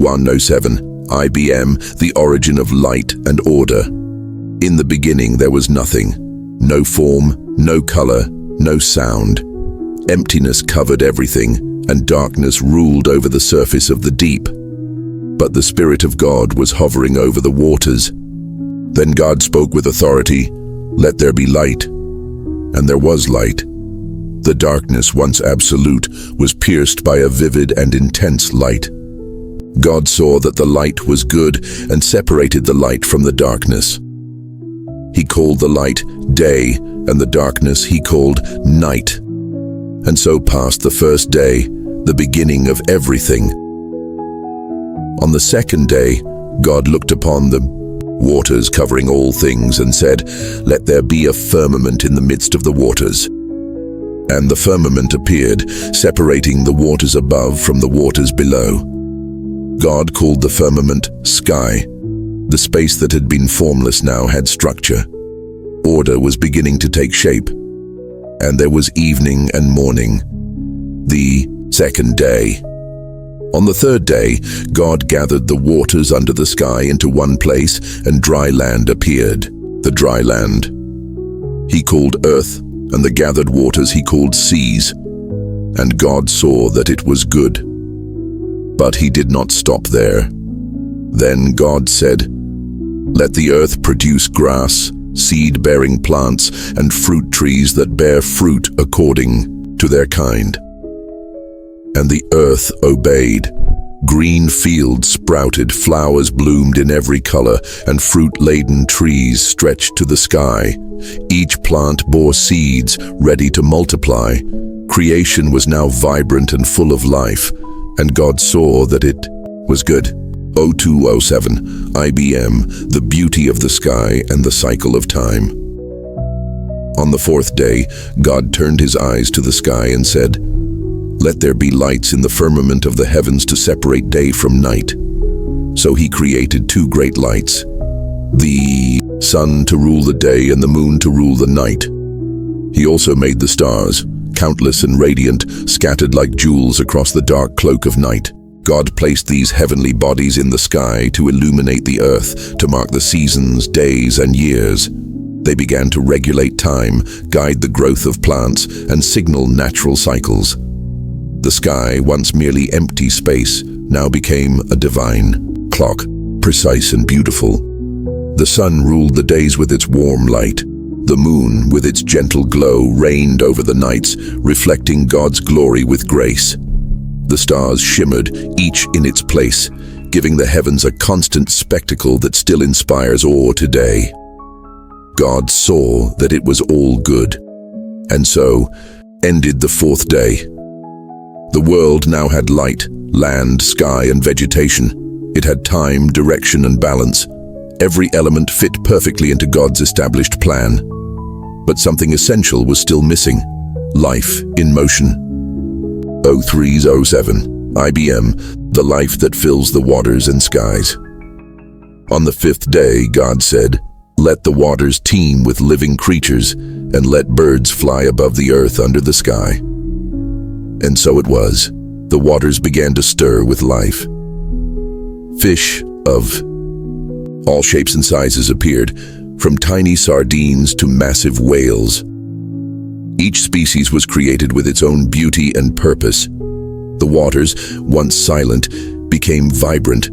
107, IBM, The Origin of Light and Order. In the beginning there was nothing. No form, no color, no sound. Emptiness covered everything, and darkness ruled over the surface of the deep. But the Spirit of God was hovering over the waters. Then God spoke with authority, "Let there be light." And there was light. The darkness, once absolute, was pierced by a vivid and intense light. God saw that the light was good and separated the light from the darkness. He called the light day, and the darkness he called night. And so passed the first day, the beginning of everything. On the second day, God looked upon the waters covering all things and said, "Let there be a firmament in the midst of the waters." And the firmament appeared, separating the waters above from the waters below. God called the firmament sky. The space that had been formless now had structure. Order was beginning to take shape. And there was evening and morning, the second day. On the third day, God gathered the waters under the sky into one place, and dry land appeared, the dry land. He called earth, and the gathered waters he called seas. And God saw that it was good. But he did not stop there. Then God said, "Let the earth produce grass, seed-bearing plants, and fruit trees that bear fruit according to their kind." And the earth obeyed. Green fields sprouted, flowers bloomed in every color, and fruit-laden trees stretched to the sky. Each plant bore seeds, ready to multiply. Creation was now vibrant and full of life, and God saw that it was good. 0207, IBM, The Beauty of the Sky and the Cycle of Time. On the fourth day, God turned his eyes to the sky and said, "Let there be lights in the firmament of the heavens to separate day from night." So he created two great lights, the sun to rule the day and the moon to rule the night. He also made the stars, countless and radiant, scattered like jewels across the dark cloak of night. God placed these heavenly bodies in the sky to illuminate the earth, to mark the seasons, days, and years. They began to regulate time, guide the growth of plants, and signal natural cycles. The sky, once merely empty space, now became a divine clock, precise and beautiful. The sun ruled the days with its warm light. The moon, with its gentle glow, reigned over the nights, reflecting God's glory with grace. The stars shimmered, each in its place, giving the heavens a constant spectacle that still inspires awe today. God saw that it was all good, and so ended the fourth day. The world now had light, land, sky, and vegetation. It had time, direction, and balance. Every element fit perfectly into God's established plan. But something essential was still missing: life in motion. 0307, IBM, The Life That Fills the Waters and Skies. On the fifth day, God said, "Let the waters teem with living creatures, and let birds fly above the earth under the sky." And so it was. The waters began to stir with life. Fish of all shapes and sizes appeared, from tiny sardines to massive whales. Each species was created with its own beauty and purpose. The waters, once silent, became vibrant,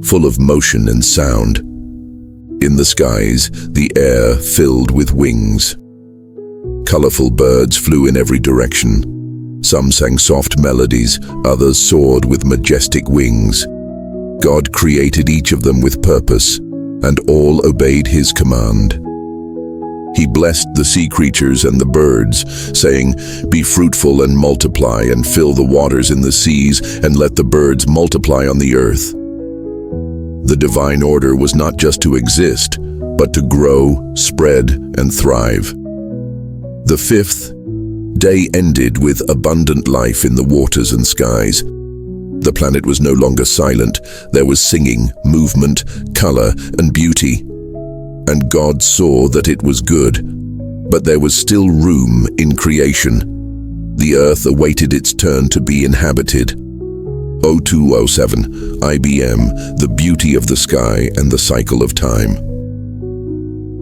full of motion and sound. In the skies, the air filled with wings. Colorful birds flew in every direction. Some sang soft melodies, others soared with majestic wings. God created each of them with purpose, and all obeyed his command. He blessed the sea creatures and the birds, saying, "Be fruitful and multiply, and fill the waters in the seas, and let the birds multiply on the earth." The divine order was not just to exist, but to grow, spread, and thrive. The fifth day ended with abundant life in the waters and skies. The planet was no longer silent. There was singing, movement, color, and beauty. And God saw that it was good, but there was still room in creation. The earth awaited its turn to be inhabited. 0207 IBM, The Beauty of the Sky and the Cycle of Time.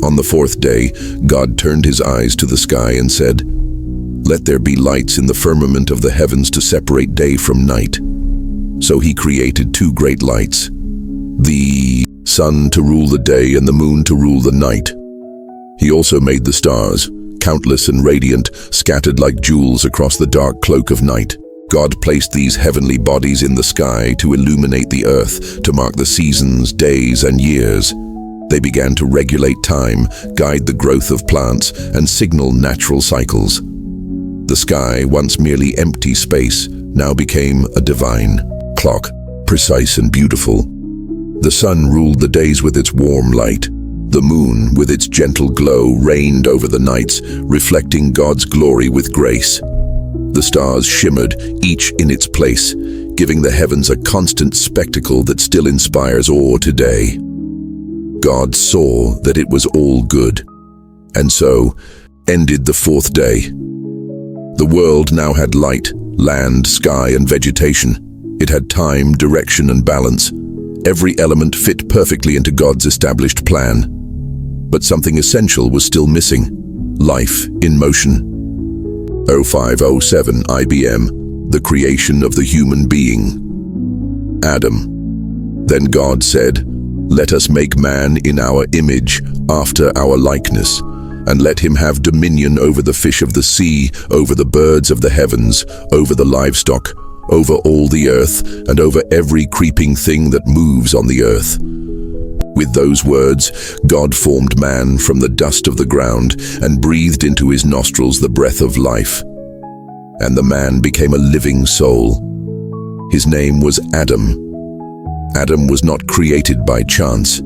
On the fourth day, God turned his eyes to the sky and said, "Let there be lights in the firmament of the heavens to separate day from night." So he created two great lights, the sun to rule the day and the moon to rule the night. He also made the stars, countless and radiant, scattered like jewels across the dark cloak of night. God placed these heavenly bodies in the sky to illuminate the earth, to mark the seasons, days, and years. They began to regulate time, guide the growth of plants, and signal natural cycles. The sky, once merely empty space, now became a divine clock, precise and beautiful. The sun ruled the days with its warm light. The moon, with its gentle glow, reigned over the nights, reflecting God's glory with grace. The stars shimmered, each in its place, giving the heavens a constant spectacle that still inspires awe today. God saw that it was all good, and so ended the fourth day. The world now had light, land, sky, and vegetation. It had time, direction, and balance. Every element fit perfectly into God's established plan. But something essential was still missing: life in motion. 0507 IBM, The Creation of the Human Being. Adam. Then God said, "Let us make man in our image, after our likeness, and let him have dominion over the fish of the sea, over the birds of the heavens, over the livestock, over all the earth, and over every creeping thing that moves on the earth." With those words, God formed man from the dust of the ground and breathed into his nostrils the breath of life. And the man became a living soul. His name was Adam. Adam was not created by chance.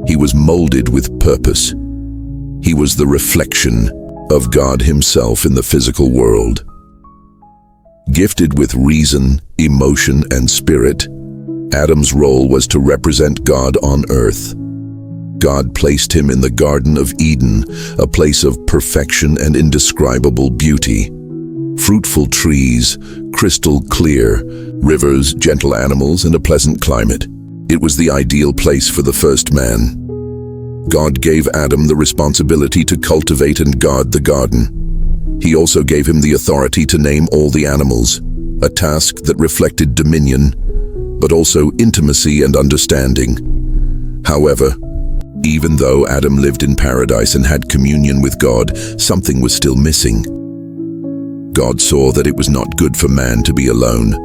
He was molded with purpose. He was the reflection of God himself in the physical world. Gifted with reason, emotion, and spirit, Adam's role was to represent God on earth. God placed him in the Garden of Eden, a place of perfection and indescribable beauty. Fruitful trees, crystal clear, rivers, gentle animals, and a pleasant climate. It was the ideal place for the first man. God gave Adam the responsibility to cultivate and guard the garden. He also gave him the authority to name all the animals, a task that reflected dominion, but also intimacy and understanding. However, even though Adam lived in paradise and had communion with God, something was still missing. God saw that it was not good for man to be alone,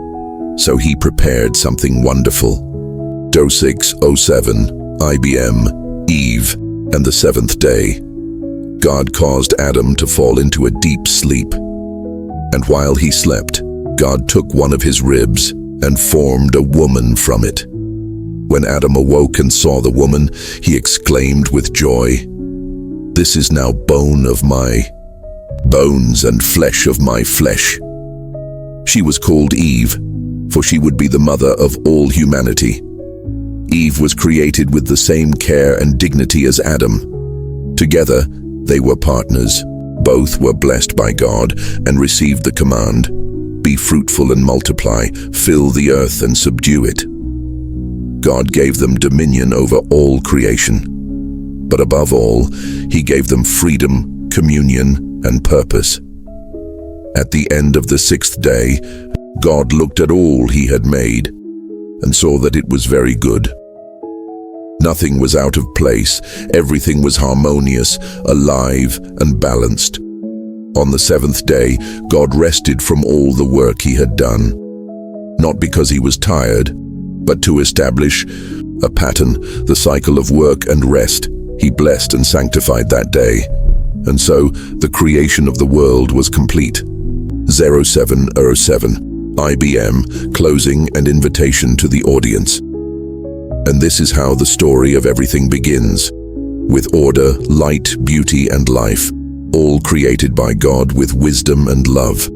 so he prepared something wonderful. 0607 IBM, Eve, and the seventh day. God caused Adam to fall into a deep sleep. And while he slept, God took one of his ribs and formed a woman from it. When Adam awoke and saw the woman, he exclaimed with joy, "This is now bone of my bones and flesh of my flesh." She was called Eve, for she would be the mother of all humanity. Eve was created with the same care and dignity as Adam. Together, they were partners. Both were blessed by God and received the command, "Be fruitful and multiply, fill the earth and subdue it." God gave them dominion over all creation. But above all, he gave them freedom, communion, and purpose. At the end of the sixth day, God looked at all he had made and saw that it was very good. Nothing was out of place. Everything was harmonious, alive, and balanced. On the seventh day, God rested from all the work he had done. Not because he was tired, but to establish a pattern, the cycle of work and rest. He blessed and sanctified that day. And so, the creation of the world was complete. 0707 IBM, closing and invitation to the audience. And this is how the story of everything begins. With order, light, beauty, and life, all created by God with wisdom and love.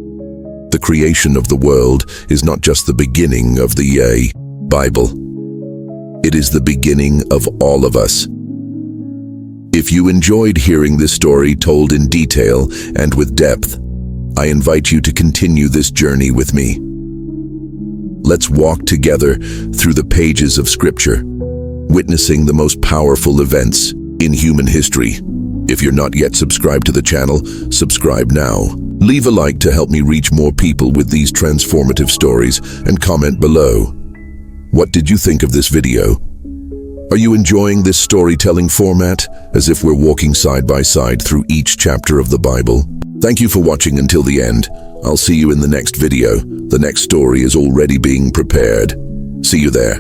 The creation of the world is not just the beginning of the Bible. It is the beginning of all of us. If you enjoyed hearing this story told in detail and with depth, I invite you to continue this journey with me. Let's walk together through the pages of Scripture, witnessing the most powerful events in human history. If you're not yet subscribed to the channel, subscribe now. Leave a like to help me reach more people with these transformative stories, and comment below. What did you think of this video? Are you enjoying this storytelling format, as if we're walking side by side through each chapter of the Bible? Thank you for watching until the end. I'll see you in the next video. The next story is already being prepared. See you there.